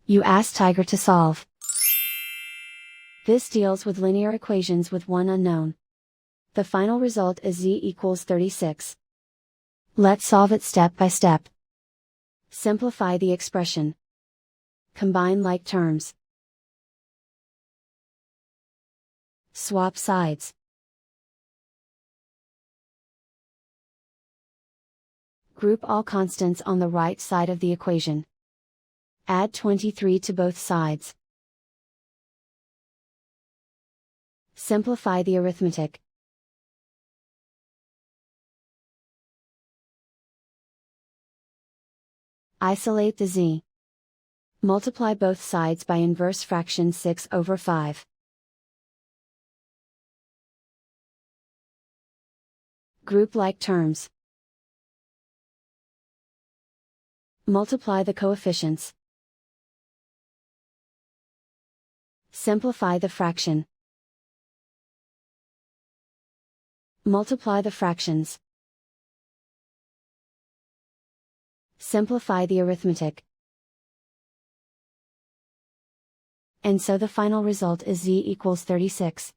You ask Tiger to solve. This deals with linear equations with one unknown. The final result is z equals 36. Let's solve it step by step. Simplify the expression. Combine like terms. Swap sides. Group all constants on the right side of the equation. Add 23 to both sides. Simplify the arithmetic. Isolate the z. Multiply both sides by inverse fraction 6/5. Group like terms. Multiply the coefficients. Simplify the fraction. Multiply the fractions. Simplify the arithmetic. And so the final result is z equals 36.